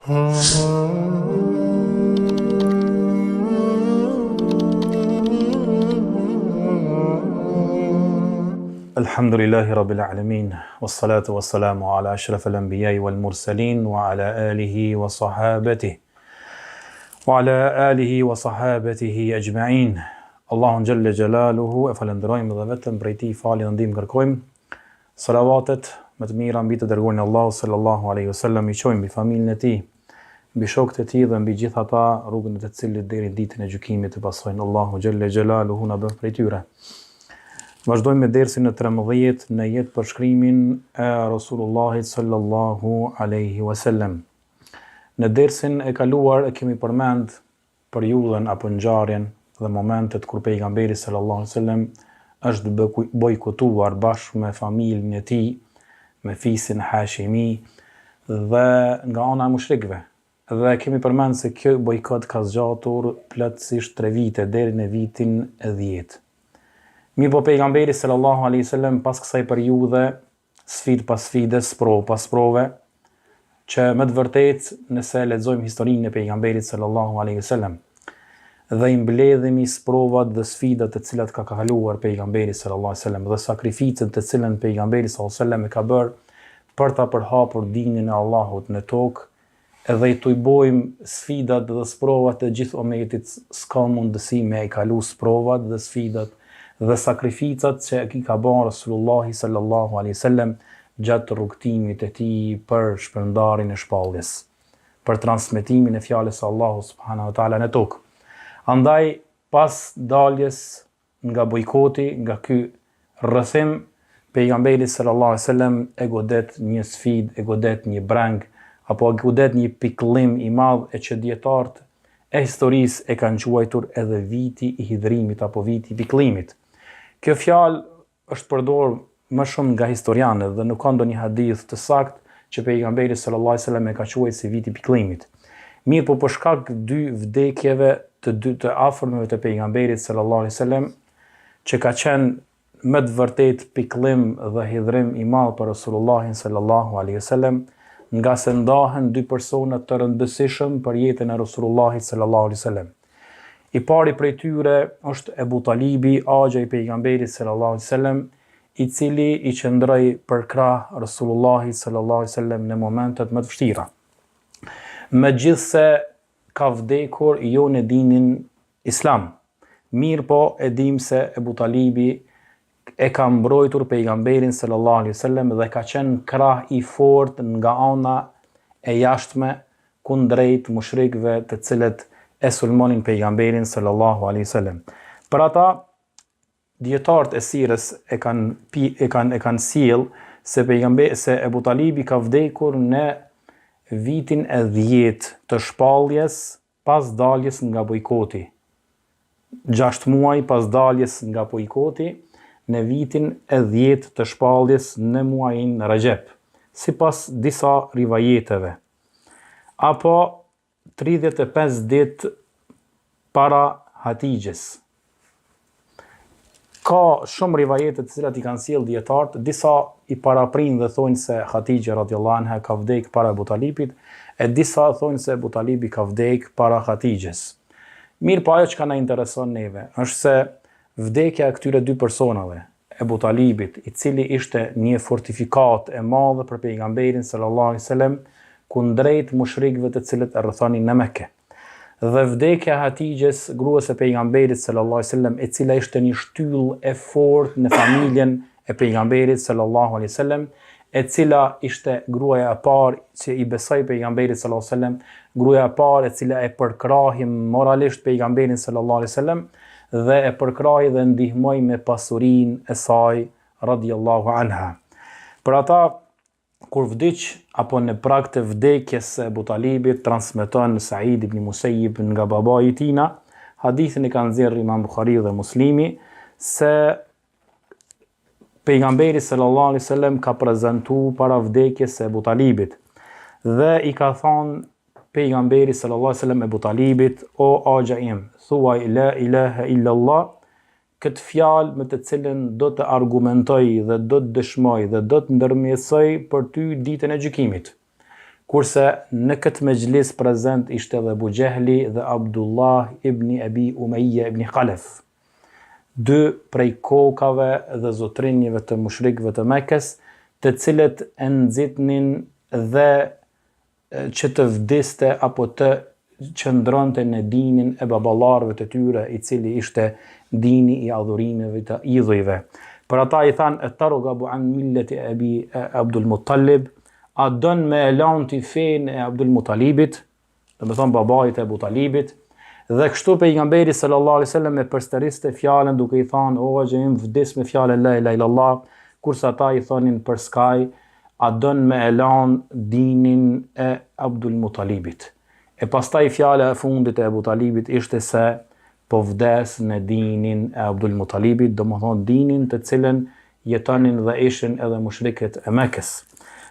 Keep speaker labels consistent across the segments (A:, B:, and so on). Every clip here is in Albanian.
A: Alhamdulillahi Rabbil Alamin, wassalatu wassalamu ala ashrafil anbiya'i wal mursalin, wa ala alihi wa sahabatihi ajma'in. Allahun Jalla Jalaluhu, e falenderojmë dhe vetëm prej tij falje dhe ndihmë kërkojmë. Salavatet më të mira mbi të dërguarin Allahu sallallahu alaihi wasallam i çojmë mbi familjen e tij, mbi shokët e tij dhe mbi gjithë ata rrugën e të cilit deri ditën e gjykimit të pasojnë. Allahu Jalla Jalaluhu na bëf prej tyre. Vazhdojmë me dersin e 13 në jetë përshkrimin e Rasulullahit sallallahu alaihi wasallam. Në dersin e kaluar e kemi përmend periudhën apo ngjarjen dhe momentet kur pejgamberi sallallahu alaihi wasallam është bojkotuar bashkë me familjen e tij, me fisin Hashimi dhe nga ana e mushrikëve. Dhe kemi përmend se kjo bojkot ka zgjatur plotësisht 3 vite deri në vitin e 10. Mirë po pejgamberi sallallahu alaihi wasallam pas kësaj periudhe, sfidë pas sfides, provë pas prove, që me të vërtetë nëse lexojmë historinë e pejgamberit sallallahu alaihi wasallam dhe i mbledhemi provat dhe sfidat të cilat ka kaluar pejgamberi sallallahu alaihi wasallam dhe sakrificën të cilën pejgamberi sallallahu alaihi wasallam e ka bërë për ta përhapur dinin e Allahut në tokë, edhe i tujbojmë sfidat dhe provat të gjithë umetit, s'ka mundësi me e kalu provat dhe sfidat dhe sakrificat që i ka bërë Rasulullahi sallallahu alaihi wasallam gjatë rrugtimit e tij për shpërndarjen e shpalljes, për transmetimin e fjalës së Allahut subhanahu wa taala në tokë. Andaj pas daljes nga bojkoti, nga ky rrëthim, pejgamberi sallallahu alaihi wasallam e godet një sfidë, e godet një breng, apo e godet një pikëllim i madh e që dietarët e historisë e kanë quajtur edhe viti i hidhrimit apo viti i pikëllimit. Kjo fjalë është përdorur më shumë nga historianët dhe nuk ka ndonjë hadith të saktë që pejgamberi sallallahu alaihi wasallam e ka quajtur si viti i pikëllimit. Mirë po për shkak 2 vdekjeve të afërmëve të pejgamberit sallallahu alaihi wasallam, që ka qenë me të vërtetë pikëllim dhe hidhrim i madh për Rasulullahin sallallahu alaihi wasallam, nga se ndahen 2 persona të rëndësishëm për jetën e Rasulullahit sallallahu alaihi wasallam. I pari prej tyre është Ebu Talibi, agja i pejgamberit sallallahu alaihi wasallam, i cili i qëndroi për krah Rasulullahit sallallahu alaihi wasallam në momentet më të vështira. Megjithse ka vdekur jo në dinin islam, mirë po e dim se Ebu Talibi e ka mbrojtur pejgamberin sallallahu alaihi wasallam dhe ka qenë krah i fortë nga ana e jashtme kundrejt mushrikëve të cilët e sulmonin pejgamberin sallallahu alaihi wasallam. Për ata dietarët e sirës e kanë sjell se Ebu Talibi ka vdekur në vitin e 10 të shpalljes pas daljes nga bojkoti. 6 muaj pas daljes nga bojkoti në vitin e 10 të shpalljes në muajin Rajab, sipas disa rivajeteve. Apo 35 ditë para Hatijës. Ka shumë rivajete të cilat i kanë sjell dietarët, disa i paraprin dhe thonë se Hatijja radhiyallahu anha ka vdek para Ebu Talibit, e disa thonë se Ebu Talibi ka vdek para Hatijës. Mirë po ajo që na intereson neve është se vdekja e këtyre 2 personave, Ebu Talibit, i cili ishte një fortifikat e madhe për pejgamberin sallallahu alaihi wasallam kundrejt mushrikëve të cilët e rrethonin në Mekë. Dhe vdekja e Hatijës, gruas e pejgamberit sallallahu alaihi wasallam, e cila ishte një shtyllë e fortë në familjen e pejgamberit sallallahu alaihi wasallam, e cila ishte gruaja e parë që i besoi pejgamberit sallallahu alaihi wasallam, gruaja e parë e cila e përkrahi moralisht pejgamberin sallallahu alaihi wasallam dhe e përkrahi dhe ndihmoi me pasurinë e saj radhiyallahu anha. Për ata kur vdiq apo në prag të vdekjes së Ebu Talibit, transmeton Said ibn Musayyib nga babai i tij, hadithin e kanë nxjerrë Imam Buhariu dhe Muslimi, se pejgamberi sallallahu alaihi wasallam ka prezantuar para vdekjes së Ebu Talibit dhe i ka thonë pejgamberi sallallahu alaihi wasallam Ebu Talibit: o agja im, thuaj la ilaha illa Allah, këtë fjalë me të cilën do të argumentoj dhe do të dëshmoj dhe do të ndërmjetësoj për ty ditën e gjykimit. kurse në këtë mejlis prezent ishte edhe Abu Jehli dhe Abdullah ibn Abi Umayya ibn Khalaf, dy prej kokave dhe zotrinjve të mushrikëve të Mekës, të cilët e nxitnin dhe që të vdiste apo të qëndronte në dinin e baballarëve të tyre, i cili ishte dini i adhurimeve të idhujve. Për ata i thanë, e targhabu an millati Abi Abdul Muttalib, a don me elan ti fen e Abdul Muttalibit, do të thonë babait e Abu Talibit, dhe kështu pejgamberi sallallahu alaihi wasallam e përsteriste fjalën duke i thënë, o xhem vdes me fjalën la ilaha illallah, kurse ata i thonin për skaj, a don me elan dinin e Abdul Muttalibit. E pastaj fjala e fundit e Abu Talibit ishte se po vdes në dinin e Abdul Muttalibit, do më thonë dinin të cilën jetonin dhe ishin edhe mushrikët e Mekës.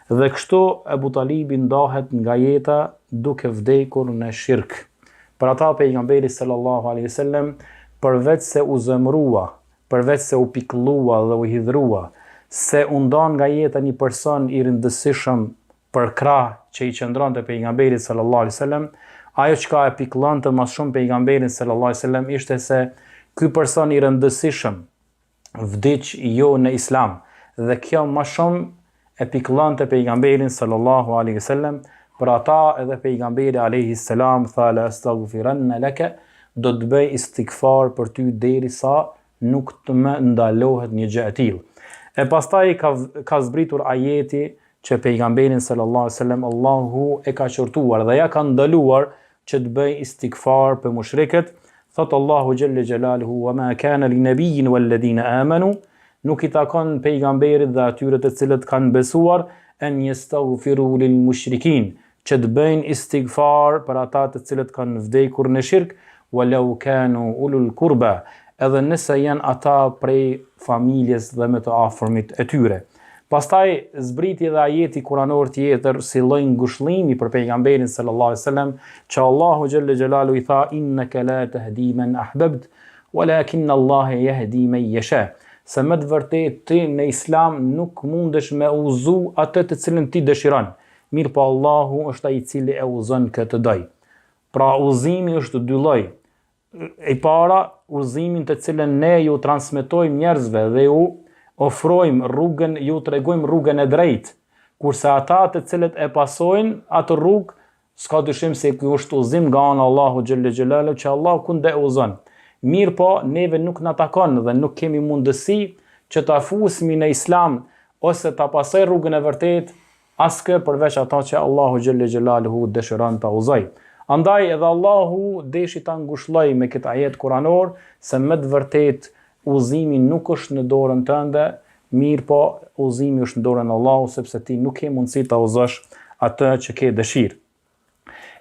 A: Dhe kështu Abu Talibi ndahet nga jeta duke vdekur në shirk. Për ata pejgamberi sallallahu alaihi wasallam, përveç se u zemrua, përveç se u pikëllua dhe u hidhrua, se u ndan nga jeta një person i rëndësishëm për krah që i qëndronte pejgamberit sallallahu alaihi wasallam, ajo çka e pikëllonte më shumë pejgamberin sallallahu alaihi wasallam ishte se ky person i rëndësishëm vdiq jo në islam, dhe kjo më shumë e pikëllonte pejgamberin sallallahu alaihi wasallam. Për ata edhe pejgamberi alaihi salam tha la astaghfiranna laka, do të bëj istikfar për ty derisa nuk të më ndalohet një gjë e tillë. E pastaj ka zbritur ajeti që pejgamberin sallallahu alaihi wasallam Allahu e ka qortuar dhe ja ka ndaluar që të bëj istikfar për mushrikët. Thot Allahu xhelle xhelaluhu, wa ma kana li nabiyyin wal ladina amanu, nuk i takon pejgamberit dhe atyre të cilët kanë besuar, an yastaghfiru lil mushrikin, që të bëjnë istigfar për ata të cilët kanë vdekur në shirk, walau kanu ulul qurba, edhe nëse janë ata prej familjes dhe me të afërmit e tyre. Pastaj zbriti dhe ajeti kuranor tjetër si lloj ngushëllimi për pejgamberin sallallahu alaihi wasallam, që Allahu xhelle xhelalu i tha, innaka la tahdi man ahbabt, walakin Allah yahdi man yasha. Se me të vërtet ti në islam nuk mundesh me uzu atë të cilën ti dëshiron, mirë po Allahu është ai i cili e uzon këtë doj. Pra uzimi është dy lloj. E para, uzimin të cilën ne ju transmetojmë njerëzve dhe ju ofrojmë rrugën, ju tregojmë rrugën e drejtë, kurse ata të cilët e pasojnë atë rrugë, s'ka dyshim se ky është uzim nga ana Allahu xhelle xhelalu, që Allahu kunde uzon. Mirë po, neve nuk na takon dhe nuk kemi mundësi që ta fusmi në islam ose ta pasoj rrugën e vërtet, askë përveç ata që Allahu xhelle xhelaluhu dëshiron ta uzoj. Andaj edhe Allahu deshi ta ngushëlloj me këtë ajet kuranor se me të vërtet uzimi nuk është në dorën tënde, mirë po uzimi është në dorën e Allahut, sepse ti nuk ke mundësi ta uzosh atë që ke dëshirë.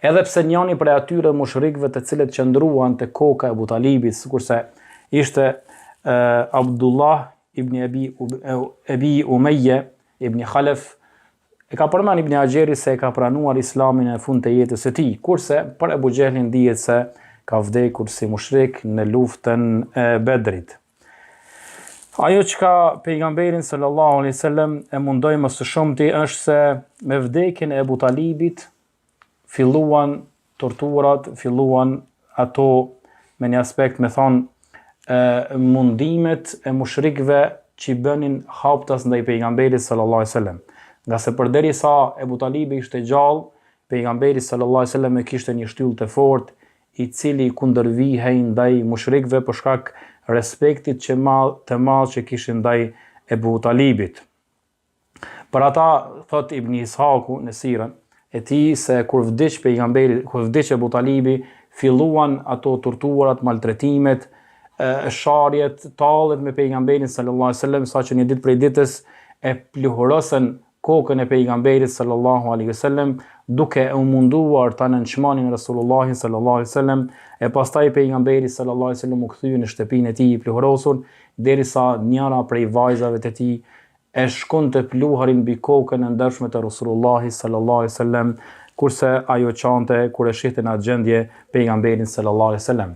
A: Edhe pse njëri prej atyre mushrikëve të cilët qëndruan te koka e Abu Talibit, sikurse ishte Abdullah ibn Abi Umayya ibn Khalaf, e ka përmend Ibn Hajeri se e ka pranuar islamin në fund të jetës së tij, kurse për Abu Jehlin dihet se ka vdekur si mushrik në luftën e Bedrit. Ajo çka pejgamberin sallallahu alaihi wasallam e mundoi më së shumti është se me vdekjen e Abu Talibit filluan torturat, filluan ato me një aspekt me thonë mundimet e mushrikëve që bënin haptas ndaj pejgamberit sallallahu alaihi wasallam. Nga se përderisa Abu Talibi ishte gjallë, pejgamberi sallallahu alaihi wasallam e kishte një shtyllë të fortë, i cili kundërvihej ndaj mushrikëve për shkak respektit të madh që kishin ndaj Abu Talibit. Për ata thot Ibn Ishaku në sirën e tij se kur vdiq pejgamberi, kur vdiq Abu Talibi, filluan ato torturat, maltretimet, sharjet, tallet me pejgamberin sallallahu alaihi wasallam, saqë një ditë prej ditës e pluhurosën kokën e pejgamberit sallallahu alaihi wasallam, duke u munduar ta nënçmonin Rasulullahin sallallahu alaihi wasallam, e pastaj pejgamberi sallallahu alaihi wasallam u kthye në shtëpinë e tij i pluhurosur, derisa njëra prej vajzave të tij e shkonte pluhurin mbi kokën e ndershme të Rasulullahit sallallahu alaihi wasallam, kurse ajo çante kur e shihte në atë gjendje pejgamberin sallallahu alaihi wasallam.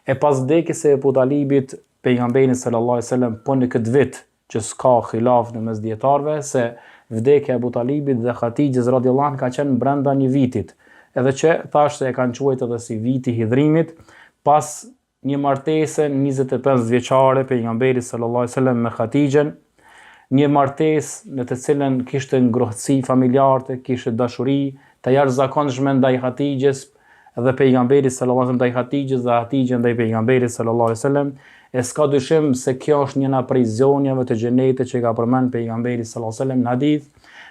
A: E pas vdekjes së Abu Talibit, pejgamberi sallallahu alaihi wasallam po në këtë vit që s'ka khilaf në mes dietarëve se vdekja e Abu Talibit dhe Hatixhes radhiyallahu anha ka qenë brenda një vitit, edhe që thashë se e kanë quajtur edhe si viti hidhrimit, pas një martese 25 vjeçare pejgamberi sallallahu alaihi wasallam me Hatixhen, një martesë në të cilën kishte ngrohtësi familjare, kishte dashuri të jashtëzakonshme ndaj Hatixhes dhe pejgamberi sallallahu alaihi wasallam ndaj Hatixhes dhe Hatixhe ndaj pejgamberit sallallahu alaihi wasallam. E s'ka dyshim se kjo është njëna prej zonjave të xhenetit që ka përmend pejgamberi sallallahu alaihi wasallam në hadith,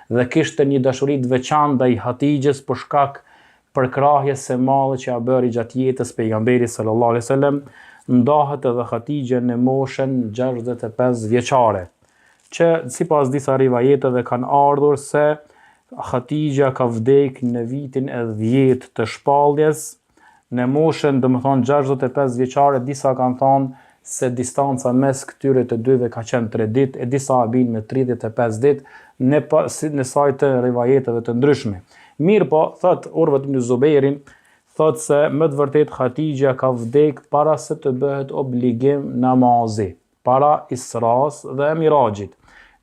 A: dhe kishte një dashuri të veçantë ndaj Hatixhes për shkak përkrahjes së madhe që ja bëri gjatë jetës pejgamberi sallallahu alaihi wasallam. Ndahet edhe Hatixhe në moshën 65 vjeçare, që sipas disa rivajeteve kanë ardhur se Hatixha ka vdek në vitin e 10 të shpalljes, në moshën, domethënë 65 vjeçare. Disa kanë thënë se distanca mes këtyre të dyve ka qenë 3 ditë, e disa bin me 35 ditë në sajtë rivajeteve të ndryshme. Mirë po, thot Urwa ibn Zubairin, thot se më të vërtet Hatixha ka vdek para se të bëhet obligim namazi, para Isras dhe Mirajit.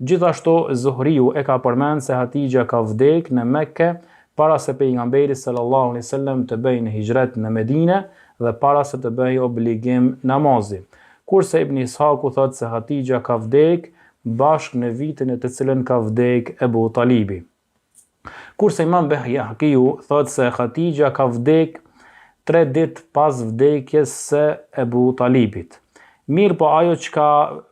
A: Gjithashtu Zuhriu e ka përmend se Hatixha ka vdek në Mekke para se pejgamberi sallallahu alaihi wasallam të bëjë hijret në Medinë dhe para se të bëjë obligim namazi. Kurse Ibn Ishaku thot se Hatixha ka vdek bashkë në vitin e të cilën ka vdek Abu Talibi. Kurse Imam Bayhaqiu thot se Hatixha ka vdek 3 ditë pas vdekjes së Abu Talibit. Mirë po ajo që ka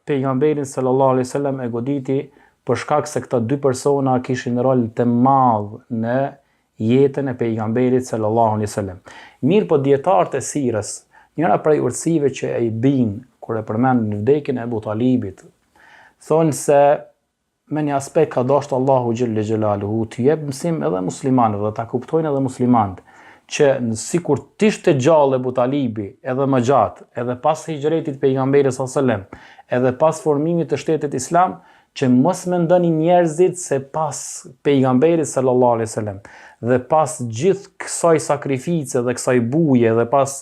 A: pejgamberin sallallahu alaihi wasallam e goditi për shkak se këta dy persona kishin rol të madh në jetën e pejgamberit sallallahu alaihi wasallam. Mirë po dietarët e sirës, njëra prej urtësive që e bin kur e përmend në vdekjen e Abu Talibit, thonë se me një aspekt ka dashur Allahu xhelle xhelaluhu të jep mësim edhe muslimanëve dhe ta kuptojnë edhe muslimanët që sikur t'ishte gjallë Abu Talibi edhe më gjatë, edhe pas hijretit pejgamberit sallallahu alaihi wasallam, edhe pas formimit të shtetit islam, që mos mendoni njerëzit se pas pejgamberit sallallahu alaihi wasallam dhe pas gjithë kësaj sakrifice dhe kësaj buje dhe pas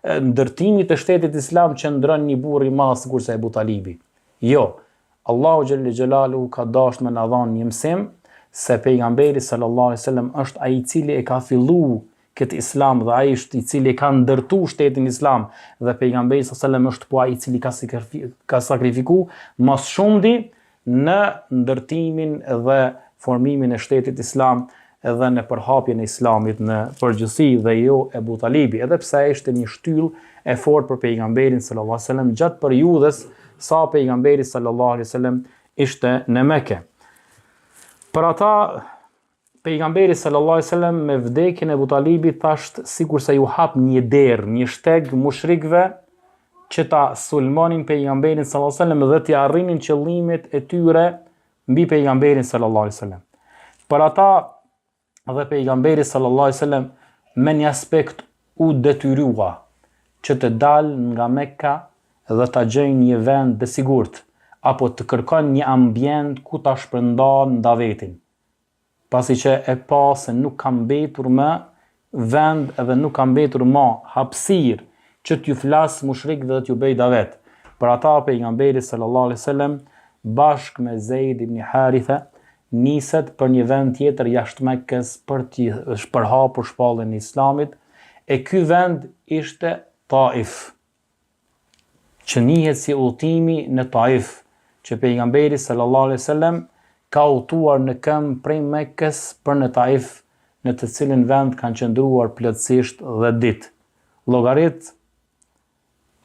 A: ndërtimit të shtetit islam që ndron një burr i madh sikur se Abu Talibi. Jo, Allahu xhelle xhelaluhu ka dashur me na dhënë një mësim se pejgamberi sallallahu alaihi wasallam është ai i cili e ka filluar këtë islam dhe ai është i cili ka ndërtu shtetin islam dhe pejgamberi sallallahu alaihi wasallam është po ai i cili ka sakrifikuar mas shumti në ndërtimin dhe formimin e shtetit islam edhe në përhapjen e islamit në përgjithësi dhe jo Abu Talibi, edhe pse ishte një shtyllë e fortë për pejgamberin sallallahu alaihi wasallam gjatë periudhës sa pejgamberi sallallahu alaihi wasallam ishte në Mekë. Për ata pejgamberi sallallahu alaihi wasallam me vdekjen e Abu Talibit thasht sikur se ju hap një derë, një shteg mushrikëve që ta sulmonin pejgamberin sallallahu alaihi wasallam dhe t'i arrinin qëllimet e tyre mbi pejgamberin sallallahu alaihi wasallam. Për ata dhe pejgamberi sallallahu alaihi wasallam me një aspekt u detyrua që të dalë nga Mekka dhe ta gjejnë një vend të sigurt apo të kërkon një ambient ku ta shpërndan davetin. Pasi që e pa se nuk ka mbetur më vend edhe nuk ka mbetur më hapësirë që t'ju flas mushrik dhe t'ju bëj davet. Për ata pejgamberi sallallahu alaihi wasallam bashkë me Zeid ibn Haritha niset për një vend tjetër jashtë Mekkës për t'i shpërhapur shpallën e islamit, e ky vend ishte Taif, që njihet si udhëtimi në Taif, që pejgamberi sallallahu alaihi wasallam ka udhëtuar në këmbë prej Mekkës për në Taif, në të cilin vend kanë qëndruar plotësisht 10 ditë. Llogarit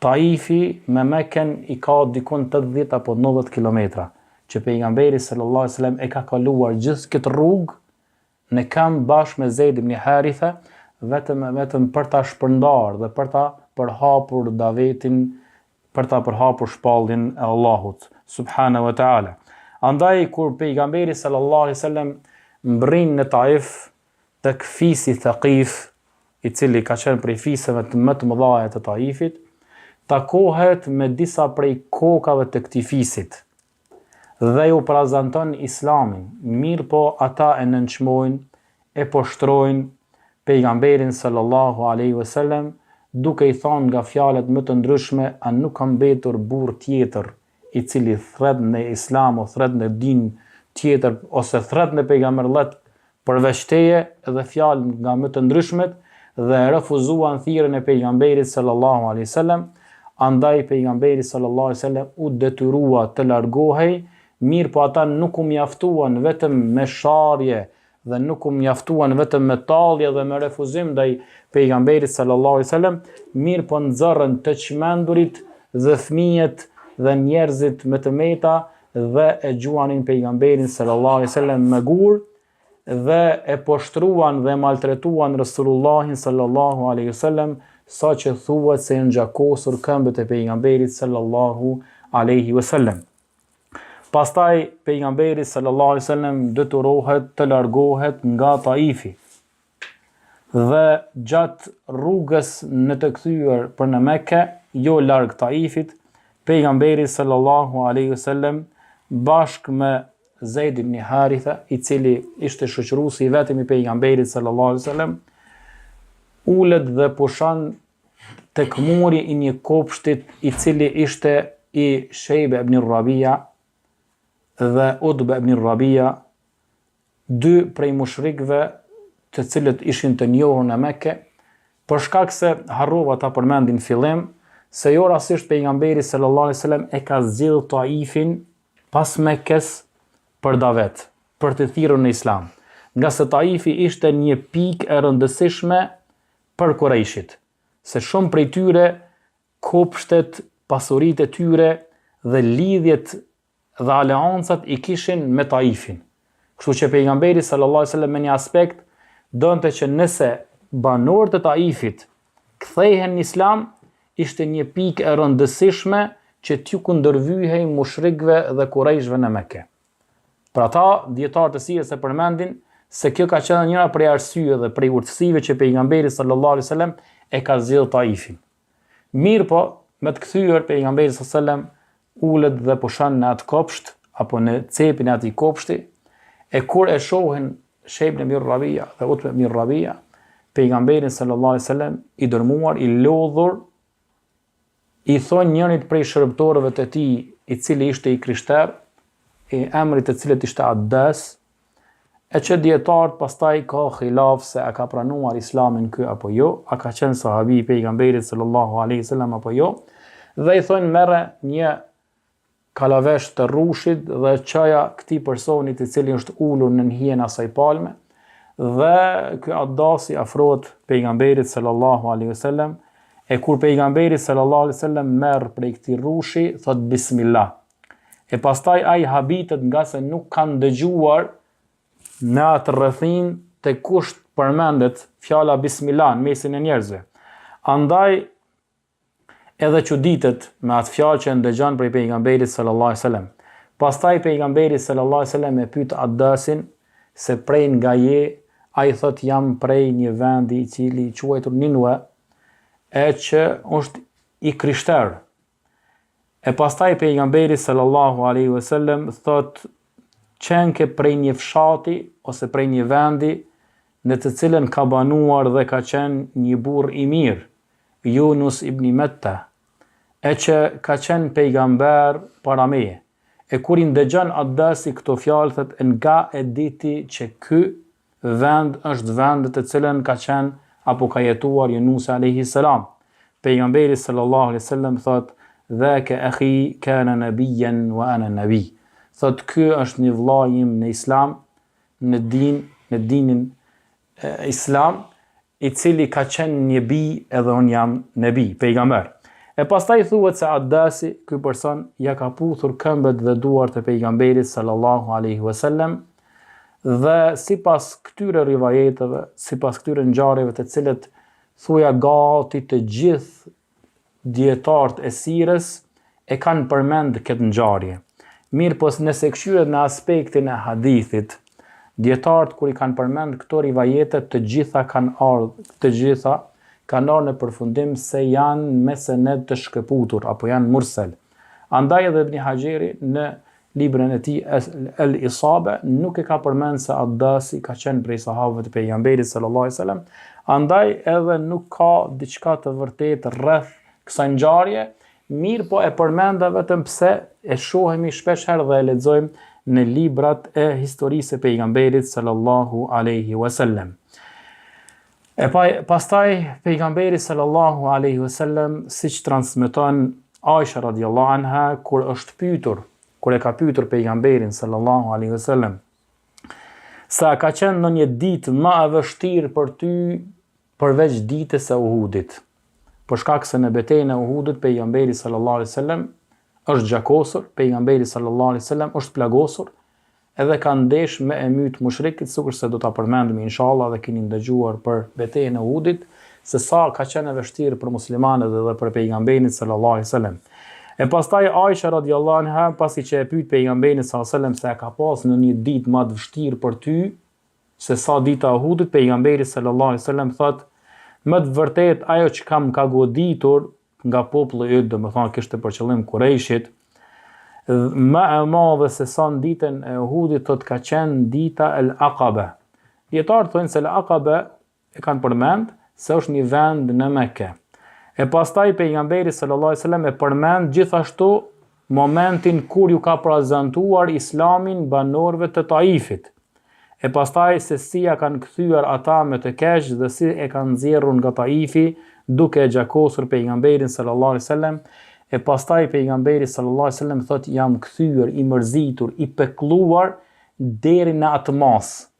A: Taifi me Mekken i ka dikun 80 apo 90 kilometra, që pejgamberi sallallahu alaihi wasallam e ka kaluar gjithë këtë rrugë në këmbë bashkë me Zeid ibn Haritha, vetëm për ta shpërndar dhe për ta përhapur davetin, për ta përhapur shpalljen e Allahut subhanahu wa taala. Andaj kur pejgamberi sallallahu alaihi wasallam mbrin në Taif tek fisi Thaqif, i cili ka qenë prej fisëve më të mëdha të Taifit, takohet me disa prej kokave të këtij fisit dhe ju prezanton islamin. Mirë po ata e nënçmojnë, e poshtrojnë pejgamberin sallallahu alaihi wasallam, duke i thonë nga fjalët më të ndryshme, a nuk ka mbetur burr tjetër i cili thret në islam o thret në din tjetër ose thret në pejgamberllet përveç teje edhe fjalë nga më të ndryshmet dhe refuzuan thirrjen e pejgamberit sallallahu alaihi wasallam, andaj pejgamberi sallallahu alaihi wasallam u detyrua të largohej, mirë po ata nuk u mjaftuan vetëm me sharje dhe nuk u mjaftuan vetëm me tallje dhe me refuzim ndaj pejgamberit sallallahu alaihi wasallam, mirë po nxorrën të çmendurit dhe fëmijët dhe njerëzit me të meta dhe e gjuanin pejgamberin sallallahu alaihi wasallam me gur dhe e poshtruan dhe maltretuan Resulullahin sallallahu alaihi wasallam, sa që thuhet se janë gjakosur këmbët e pejgamberit sallallahu alaihi wasallam. Pastaj pejgamberi sallallahu alaihi wasallam detyrohet të largohet nga Taifi. Dhe gjatë rrugës në të kthyer për në Mekke, jo larg Taifit, pejgamberi sallallahu alaihi wasallam bashkë me Zeid ibn Haritha, i cili ishte shoqëruesi i vetëm i pejgamberit sallallahu alaihi wasallam, ulet dhe pushon tek muri i një kopshtit i cili ishte i Shejbe ibn Rabia dhe Utbe ibn Rabia, dy prej mushrikëve të cilët ishin të njohur në Mekke, për shkak se harrova ta përmendin fillim se jo rastisht pejgamberi sallallahu alaihi wasallam e ka zgjedhur Taifin pas Mekkes për davet, për të thirrur në islam, nga se Taifi ishte një pikë e rëndësishme për Kurejshit, se shumë prej tyre kopshtet, pasuritë e tyre dhe lidhjet dhe aleancat i kishin me Taifin. Kështu që pejgamberi sallallahu alaihi wasallam me një aspekt donte që nëse banorët e Taifit kthehen në islam, ishte një pikë e rëndësishme që t'ju kundërvyhej mushrikëve dhe kurajshëve në Mekke. Për ata, dietarët e sirës e përmendin se kjo ka qenë njëra prej arsyeve dhe prej urtësive që pejgamberi sallallahu alaihi wasallam e ka zgjedhur Taifin. Mirë po, me të kthyer pejgamberi sallallahu alaihi wasallam ulet dhe pushon në atë kopsht apo në cepin e atij kopshti, e kur e shohin Shejb ibn Rabia dhe Utbe ibn Rabia, pejgamberin sallallahu alaihi wasallam i dërmuar, i lodhur, i thon njërit prej shërbëtorëve të tij, i cili ishte i krishter, i emrit të cilët ishte Addas, e që dietarët pastaj ka khilaf se a ka pranuar islamin ky apo jo, a ka qenë sahabi i pejgamberit sallallahu alaihi wasallam apo jo, dhe i thonë merre një kalavesh të rrushit dhe çaja këtij personit i cili është ulur në hijen e asaj palme, dhe ky Addasi afrohet pejgamberit sallallahu alaihi wasallam, e kur pejgamberi sallallahu alaihi wasallam merr prej këtij rrushi, thot bismillah. E pastaj ai habitet nga se nuk kanë dëgjuar në atë rrethim të kush përmendet fjala bismillah në mesin e njerëzve. Andaj edhe çuditet me atë fjalë që ndëgjon prej pejgamberit sallallahu alaihi wasallam. Pastaj pejgamberi sallallahu alaihi wasallam e pyet Addasin se prej nga je, ai thot jam prej një vendi i cili i quajtur Ninue, e që është i krishter. E pastaj pejgamberi sallallahu alaihi wasallam thot qenke prej një fshati ose prej një vendi në të cilën ka banuar dhe ka qenë një burr i mirë, Yunus ibn Metta, e që ka qenë pejgamber para meje. E kur i ndëgjon Addasi këto fjalë, thot nga e diti që ky vend është vendi të cilën ka qenë apo ka jetuar Yunus alayhi salam. Pejgamberi sallallahu alaihi wasallam thot dhaka akhi kana nabiyyan wa ana nabi. Thot ky është një vëlla im në islam, në dinin islam, i cili ka qenë një bi edhe unë jam nebi, pejgamber. E pastaj thuhet se Addasi, ky person, ja ka puthur këmbët dhe duart e pejgamberit sallallahu alaihi wasallam, dhe sipas këtyre rivajeteve, sipas këtyre ngjarjeve të cilët thuja gati të gjithë dietarët e sirës e kanë përmend këtë ngjarje. Mirë po nëse këshyret në aspektin e hadithit, dietarët kur i kanë përmend këto rivajete, të gjitha kanë ardhur në përfundim se janë me senet të shkëputur apo janë mursel. Andaj edhe Ibn Hajeri në librin e tij El Isabe nuk e ka përmend se Addasi ka qenë prej sahabëve të pejgamberit sallallahu alaihi wasallam, andaj edhe nuk ka diçka të vërtetë rreth kësaj ngjarje, mirë po e përmenda vetëm pse e shohemi shpesh herë dhe e lexojmë në librat e historisë e pejgamberit sallallahu alaihi wasallam. Pastaj pejgamberi sallallahu alaihi wasallam, siç transmeton Aisha radhiyallahu anha, kur e ka pyetur pejgamberin sallallahu alaihi wasallam, sa ka qenë ndonjë ditë më e vështirë për ty përveç ditës së Uhudit. Për shkak se në betejën e Uhudit pejgamberi sallallahu alaihi wasallam është gjakosur, pejgamberi sallallahu alaihi wasallam është plagosur, edhe ka ndesh me e myt mushrikët, sikur se do ta përmendëm inshallah dhe keni dëgjuar për betejën e Uhudit, se sa ka qenë e vështirë për muslimanët dhe për pejgamberin sallallahu alaihi wasallam. E pastaj Aisha radhiyallahu anha, pasi që e pyet pejgamberin sallallahu alaihi wasallam se a ka pas në një ditë më të vështirë për ty se sa dita e Uhudit, pejgamberi sallallahu alaihi wasallam thotë, më të vërtet ajo që ka goditur nga populli yt, domethënë kishte për qëllim Kurejshit, më e madhe se sa në ditën e Uhudit, thotë ka qenë dita El Aqaba. Dietarët thonë se El Aqaba e kanë përmend se është një vend në Mekë. E pastaj pejgamberi sallallahu alaihi wasallam e përmend gjithashtu momentin kur ju ka prezantuar islamin banorëve të Taifit. E pastaj se si ja kanë kthyer ata me të keq dhe si e kanë nxjerrur nga Taifi duke e gjakosur pejgamberin sallallahu alaihi wasallam. E pastaj pejgamberi sallallahu alaihi wasallam thotë, jam kthyer i mërzitur, i pekulluar deri në atë mas.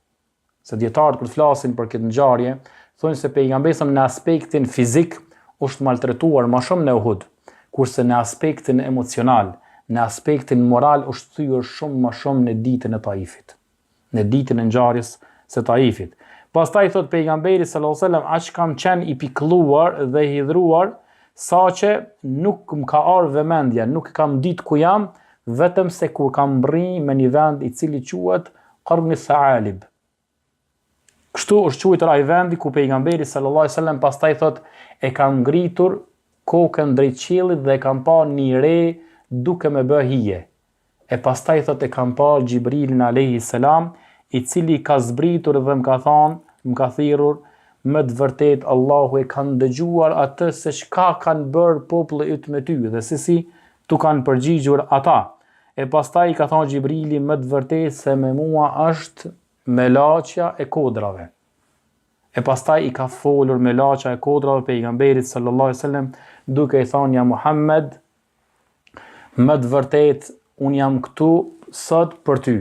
A: Se dietarët kur flasin për këtë ngjarje, thonë se pejgamberi në aspektin fizik është maltretuar më shumë në Uhud, kurse në aspektin emocional, në aspektin moral është thyer shumë më shumë në ditën e Taifit, në ditën e ngjarjes së Taifit. Pastaj thot pejgamberi sallallahu alajhi wasallam, aq kam qenë i pikëlluar dhe i hidhur, saqë nuk më ka ardhur vëmendja, nuk kam ditë ku jam, vetëm se kur kam mbri me një vend i cili quhet Qarni Thaalib. Kështu është quajtur ai vendi ku pejgamberi sallallahu alajhi wasallam pastaj thot, e kam ngritur kokën drejt qiellit dhe e kam pa një re duke me bë hije. E pastaj thot, e kam pa Xhibrilin alayhi salam, i cili ka zbritur dhe më ka thonë, më ka thirrur, më të vërtet Allahu e kanë dëgjuar atë se çka kanë bërë populli yt me ty dhe se si tu kanë përgjigjur ata. E pastaj ka thonë Xhibrili, më të vërtet se me mua është melaçja e kodrave. E pastaj i ka folur melaçja e kodrave pejgamberit sallallahu alajhi wasallam duke i thonë, ja Muhammed, më të vërtet un jam këtu sot për ty.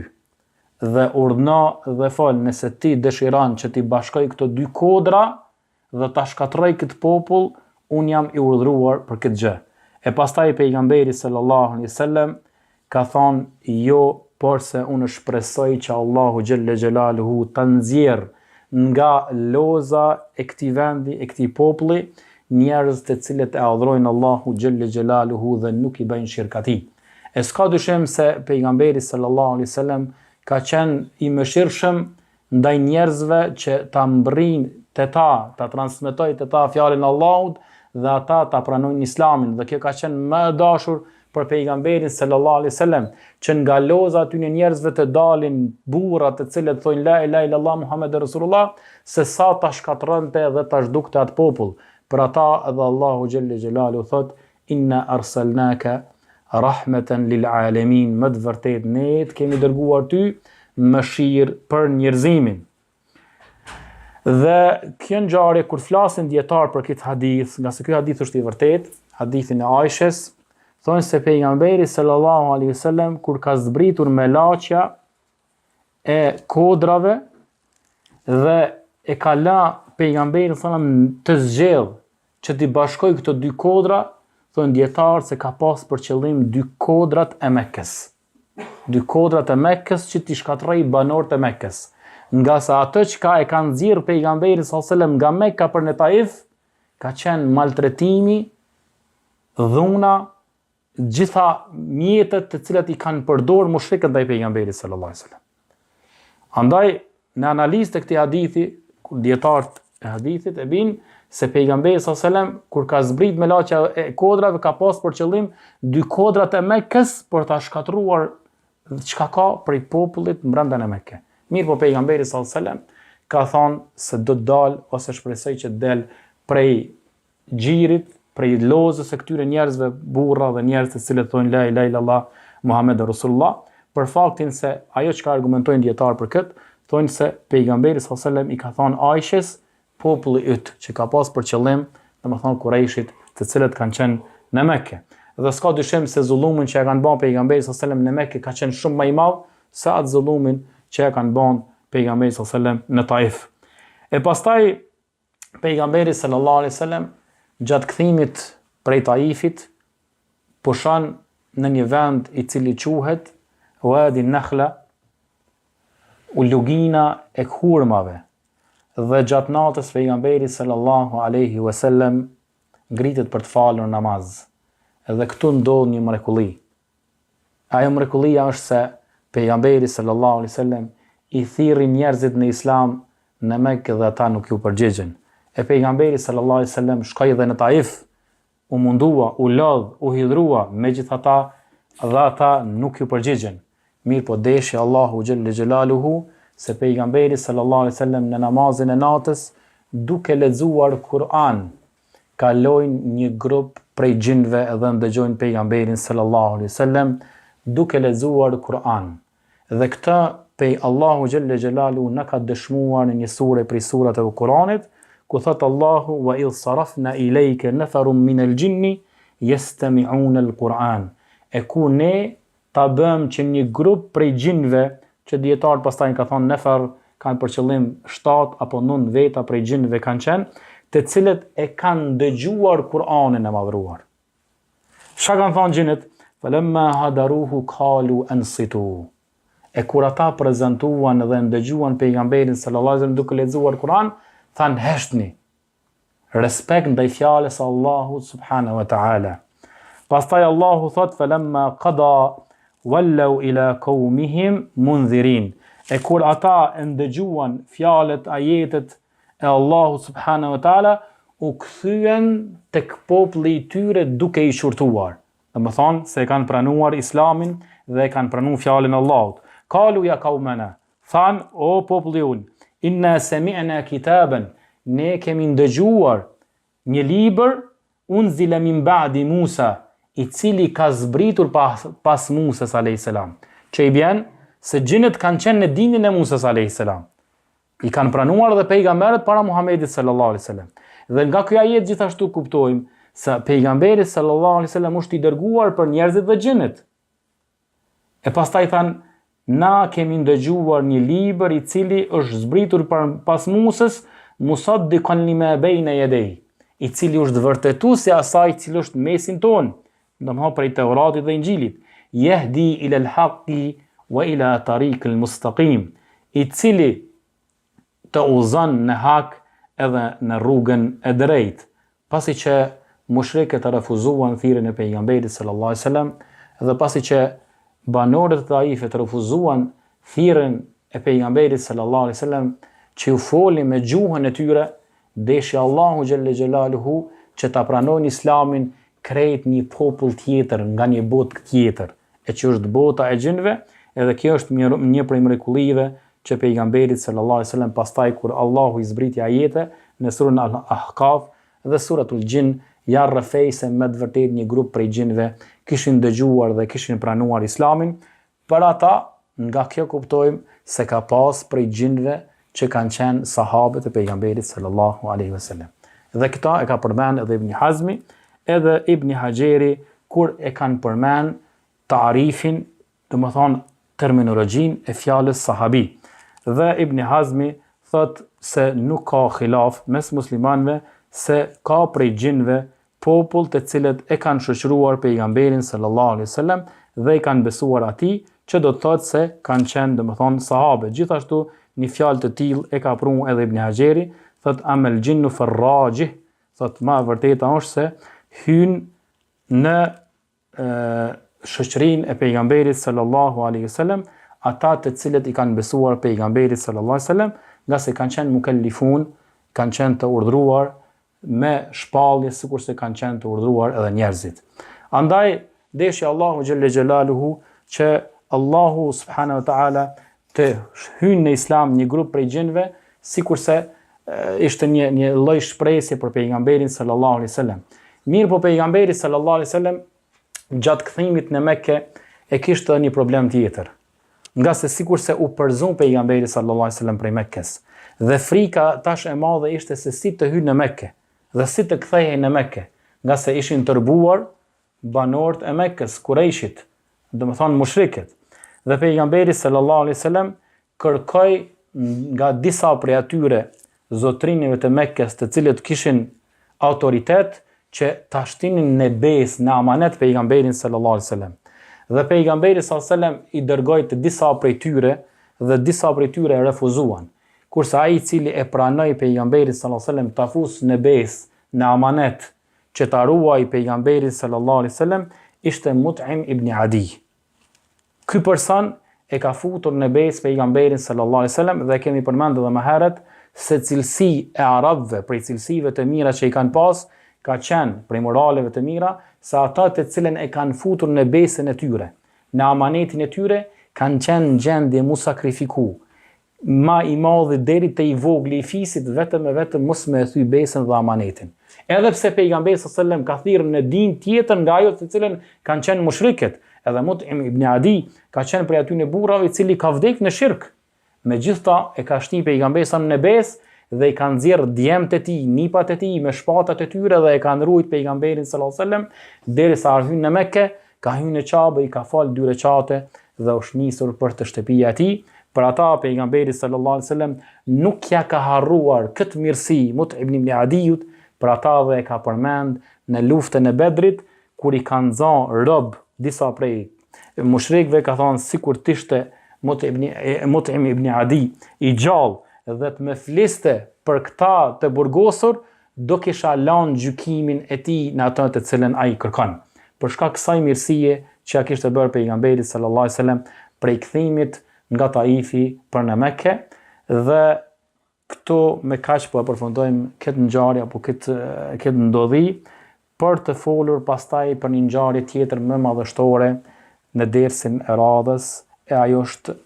A: Dhe urdhno dhe fol, nëse ti dëshiron që ti bashkoj këto dy kodra dhe ta shkatroj këtë popull, un jam i urdhëruar për këtë gjë. E pastaj pejgamberi sallallahu alajhi wasallam ka thonë, jo, por se unë shpresoj që Allahu xhelle xhelaluhu ta nxjerr nga loza e këtij vendi, e këtij populli, njerëz të cilët e adhurojnë Allahu xhelle xhelaluhu dhe nuk i bëjnë shirk atij. E s'ka dyshim se pejgamberi sallallahu alajhi wasallam ka qenë i mëshirshëm ndaj njerëzve që ta mbrin te ta transmetoj te ta fjalën e Allahut dhe ata ta pranojnë Islamin, dhe kjo ka qenë më e dashur për pejgamberin sallallahu alajhi wasallam, që nga loza aty në njerëzve të dalin burra të cilët thonë la ilaha illallah Muhammedur Rasulullah, se sa ta shkatronte dhe ta zhdukte atë popull. Për ata edhe Allahu xhelle xhelalu thot, inna arsalnaka rahmatan lil alamin, më të vërtet ne të kemi dërguar ty mëshirë për njerëzimin. Dhe kjo ngjarje kur flasin dietar për këtë hadith, nga se ky hadith është i vërtet, hadithin e Aishës, thonë se pejgamberi sallallahu alaihi wasallam kur ka zbritur melaçja e kodrave dhe e ka la pejgamberin sallallahu të zgjedh që t'i bashkoj këto dy kodra, thonë dietar se ka pas për qëllim dy kodrat e Mekkës. Dy kodrat e Mekkës që t'i shkatroj banorët e Mekkës. Nga sa atë që e kanë nxjerr pejgamberi sallallahu alaihi wasallam nga Mekka për në Taif, ka qenë maltretimi, dhuna, gjitha mjetet të cilat i kanë përdorur mushrikët ndaj pejgamberit sallallahu alajhi wasallam. Andaj në analizë të këtij hadithi, dietarët e hadithit e bin se pejgamberi sallallahu alajhi wasallam kur ka zbrit melaçja e kodrave ka pas për qëllim dy kodrat e Mekkës për ta shkatruar çka ka prej popullit brenda në Mekë. Mirë, po pejgamberi sallallahu alajhi wasallam ka thonë se do të dal ose shpresoj që të del prej xhirit prej lozës së këtyre njerëzve, burra dhe njerëz të cilët thonë la ilaha illallah Muhammedur Rasulullah, për faktin se ajo që argumentojnë dietar për këtë, thonë se pejgamberi sallallahu alajhi wasallam i ka thënë Aishës, populli yt që ka pas për qëllim, domethënë Kurajshit, të cilët kanë qenë në Mekë. Dhe s'ka dyshim se zullumin që e kanë bën pejgamberi sallallahu alajhi wasallam në Mekë ka qenë shumë më i madh se atë zullumin që e kanë bën pejgamberi sallallahu alajhi wasallam në Taif. E pastaj pejgamberi sallallahu alajhi wasallam gjatë kthimit prej Taifit pushon në një vend i cili quhet Wadi Nakhla, u lugina e hurmave, dhe gjatë natës pejgamberi sallallahu alaihi wasallam ngritet për të falur namaz. Edhe këtu ndodh një mrekulli. Ajo mrekullia është se pejgamberi sallallahu alaihi wasallam i thirrri njerëzit në Islam në Mekë dhe ata nuk ju përgjigjen. E pejgamberi sallallahu alaihi wasallam shkoi edhe në Taif, u mundua, u lodh, u hidhrua, megjithatë dhe ata nuk ju përgjigjen. Mirë po deshi Allahu xhelle xhelaluhu se pejgamberi sallallahu alaihi wasallam në namazin e natës, duke lexuar Kur'an, kalojnë një grup prej gjinve edhe ndëgjojnë pejgamberin sallallahu alaihi wasallam duke lexuar Kur'an. Dhe këtë pej Allahu xhelle xhelaluhu na ka dëshmuar në një sure prej surave të Kur'anit, ku thot Allahu wa idh sarafna ilayka nafarun min al-jinni yastami'una al-Qur'an. E ku ne ta bëm që një grup prej gjinve, që dietar pastaj ka thonë nefar, kanë për qëllim 7 apo 9 veta prej gjinve kanë qenë, të cilët e kanë dëgjuar Kur'anin e madhruar. Çka kanë thonë gjinët? Falamma hadaruhu qalu ansitu. E kur ata prezantuan dhe ndëgjuan pejgamberin sallallahu alaihi wasallam duke lexuar Kur'an, thanë heshtni. Respekt ndaj fjalës së Allahut subhanahu wa ta'ala. Pastaj Allahu thot falamma qada wallau ila qaumihim mundhirin. E kur ata ndëgjuan fjalët, ajetet e Allahut subhanahu wa ta'ala, u kthyen tek populli i tyre duke i shurtuar. Domethënë se kanë pranuar Islamin dhe kanë pranuar fjalën e Allahut. Qalu ya qaumana, than o populli jon, inna sami'na kitaban, ne kemi ndëgjuar një libër unzila min ba'di Musa, i cili ka zbritur pas Musës a.s. Që i bjen se gjinët kanë qenë në dinin e Musës a.s. I kanë pranuar dhe pejgamberët para Muhamedit sallallahu alaihi wasallam. Dhe nga ky ajet gjithashtu kuptojmë se pejgamberi sallallahu alaihi wasallam është i dërguar për njerëzit dhe gjinët. E pastaj thanë, na kemi ndëgjuar një libër i cili është zbritur pas Musës, musaddiqan lima bayna yadayhi, i cili është vërtetuesi asaj cili është mesin ton, domethënë prej Teuratit dhe Injilit, yahdi ila al-haqqi wa ila tariq al-mustaqim, i cili të udhëzon në hak edhe në rrugën e drejtë. Pasi që mushrikët refuzuan thirrjen e pejgamberit sallallahu alaihi wasallam, dhe pasi që banorët e Taifit refuzuan thirrjen e pejgamberit sallallahu alaihi wasallam që u folin me gjuhën e tyre, deshi Allahu xhelle xhelaluhu që ta pranojnë Islamin krejt një popull tjetër nga një botë tjetër, e që është bota e gjinve, edhe kjo është një prej mrekullive që pejgamberit sallallahu alaihi wasallam pastaj kur Allahu i zbriti ajete në surën Al-Ahqaf dhe suratul Jin, ja rrëfej se me të vërtet një grup prej gjinve kishin dëgjuar dhe kishin pranuar Islamin. Për ata, nga kjo kuptojmë se ka pas prej gjinve që kanë qenë sahabët e pejgamberit sallallahu alaihi wasallam. Dhe këta e ka përmend edhe Ibn Hazmi, edhe Ibn Hajeri, kur e kanë përmend ta'rifin, domethënë terminologjinë e fjalës sahabi. Dhe Ibn Hazmi thot se nuk ka khilaf mes muslimanëve se ka prej gjinve popull të cilët e kanë shoqëruar pejgamberin sallallahu alaihi wasallam dhe i kanë besuar atij, që do të thotë se kanë qenë domethënë sahabe. Gjithashtu një fjalë të tillë e ka prunë edhe Ibn Hajeri, thot amel jinnu farrajih, thot ma vërteta është se hyn në shoqërinë e pejgamberit sallallahu alaihi wasallam ata të cilët i kanë besuar pejgamberit sallallahu alaihi wasallam, nga se kanë qenë mukellifun, kanë qenë të urdhëruar me shpallje sikurse kanë qenë të urdhëruar edhe njerëzit. Andaj deshi Allahu xhelle xhelaluhu që Allahu subhanahu wa taala të hynë në Islam një grup prej gjinve, sikurse ishte një lloj shpresje për pejgamberin sallallahu alaihi wasallam. Mirë po pejgamberi sallallahu alaihi wasallam gjatë kthimit në Mekke e kishte një problem tjetër. Nga se sikurse u përzon pejgamberi sallallahu alaihi wasallam prej Mekkes. Dhe frika tash e madhe ishte se si të hyjë në Mekke dhe si të kthehej në Mekke, nga se ishin tërbuar banorët e Mekkes, Kurejshit, domethënë mushrikët. Dhe pejgamberi sallallahu alaihi wasallam kërkoi nga disa prej atyre zotrinëve të Mekkes, të cilët kishin autoritet, që ta shtinin në besë, në amanet pejgamberin sallallahu alaihi wasallam. Dhe pejgamberi sallallahu alaihi wasallam i dërgoi të disa prej tyre dhe disa prej tyre refuzuan. Kurse ai i cili e pranoi pejgamberin sallallahu alaihi wasallam ta fusë në besë, në amanet, që ta ruaj pejgamberin sallallahu alaihi wasallam, ishte Mut'im ibn Adi. Ky person e ka futur në besë pejgamberin sallallahu alaihi wasallam dhe kemi përmendur edhe më herët se cilësi e arabëve, prej cilësive të mira që i kanë pas, ka qenë prej moraleve të mira, se ata të cilën e kanë futur në besën e tyre, në amanetin e tyre, kanë qenë në gjendje mu sakrifiku. Ma i madhi deri te i vogli i fisit, vetëm e vetëm mos me thy besën dhe amanetin. Edhe pse pejgamberi sallallahu alaihi wasallam ka thirrë në din tjetër nga ajo të cilën kanë qenë mushrikët, edhe Mut'im ibn Adi ka qenë prej aty në burrave i cili ka vdekë në shirk. Megjithatë e ka shti pejgamberi sa në besë dhe i kanë nxjerr djemtë e tij, nipat e tij me shpatat e tyre dhe e kanë rujt pejgamberin sallallahu alaihi wasallam derisa hyn në Mekë, ka hyrë në Qabe, i ka fal 2 rekate dhe është nisur për të shtëpia e tij. Për ata pejgamberi sallallahu alaihi wasallam nuk ja ka harruar këtë mirësi Mut'im ibn Adiut, për ata dhe e ka përmend në luftën e Bedrit, kur i kanë zënë rob disa prej mushrikëve, ka thënë sikur t'ishte Mut'im ibn Adi i gjallë dhe të me fliste për këta të burgosur, do kisha lanë gjykimin e tij në atë të cilën ai kërkon. Për shkak kësaj mirësie që ja kishte bërë pejgamberi sallallahu alaihi wasallam prej kthimit nga Taifi për në Mekke, dhe këtu me kaq po e përfundojmë këtë ngjarje apo këtë ndodhi për të folur pastaj për një ngjarje tjetër më madhështore në dersin e radhës, e ajo është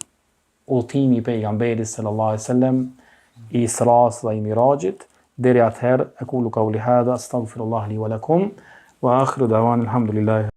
A: udhëtimi i pejgamberit sallallahu alaihi wasallam i Isras dhe i Mirajit. Deri atëherë aqulu qawli hadha astaghfirullah li wa lakum wa akhiru da'wana alhamdulillah.